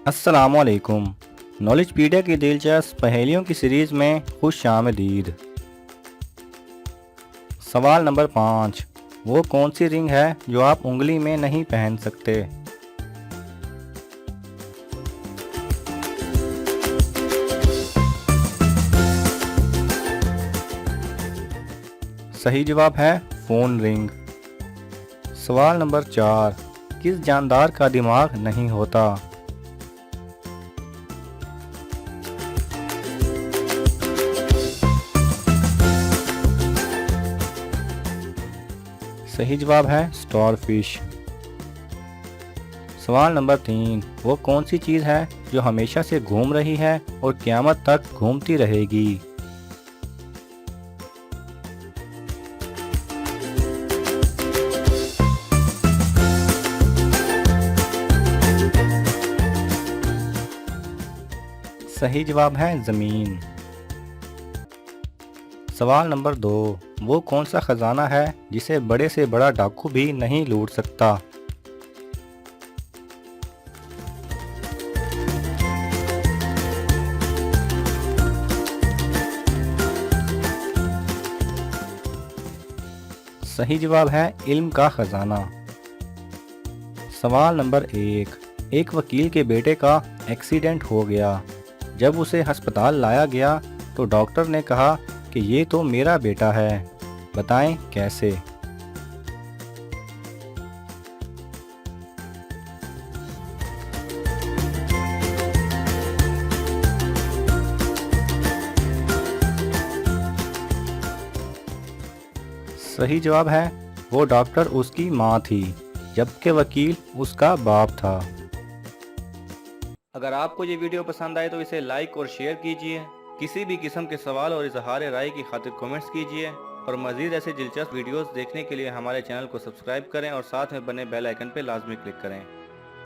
अस्सलामुअलैकुम। नॉलेजपीडिया की दिलचस्प पहेलियों की सीरीज़ में खुश आमदीद। सवाल नंबर 5। वो कौन सी रिंग है जो आप उंगली में नहीं पहन सकते? सही जवाब है फ़ोन रिंग। सवाल नंबर 4। किस जानदार का दिमाग नहीं होता? सही जवाब है स्टारफिश। सवाल नंबर 3। वो कौन सी चीज़ है जो हमेशा से घूम रही है और क़यामत तक घूमती रहेगी? सही जवाब है ज़मीन। सवाल नंबर 2। वो कौन सा खजाना है जिसे बड़े से बड़ा डाकू भी नहीं लूट सकता? सही जवाब है इल्म का खजाना। सवाल नंबर 1। एक वकील के बेटे का एक्सीडेंट हो गया। जब उसे अस्पताल लाया गया तो डॉक्टर ने कहा कि ये तो मेरा बेटा है। बताएं कैसे? सही जवाब है वो डॉक्टर उसकी माँ थी, जबकि वकील उसका बाप था। अगर आपको ये वीडियो पसंद आए तो इसे लाइक और शेयर कीजिए। किसी भी किस्म के सवाल और इजहार राय की खातिर कमेंट्स कीजिए और मज़ीद ऐसे दिलचस्प वीडियोस देखने के लिए हमारे चैनल को सब्सक्राइब करें और साथ में बने बेल आइकन पर लाजमी क्लिक करें।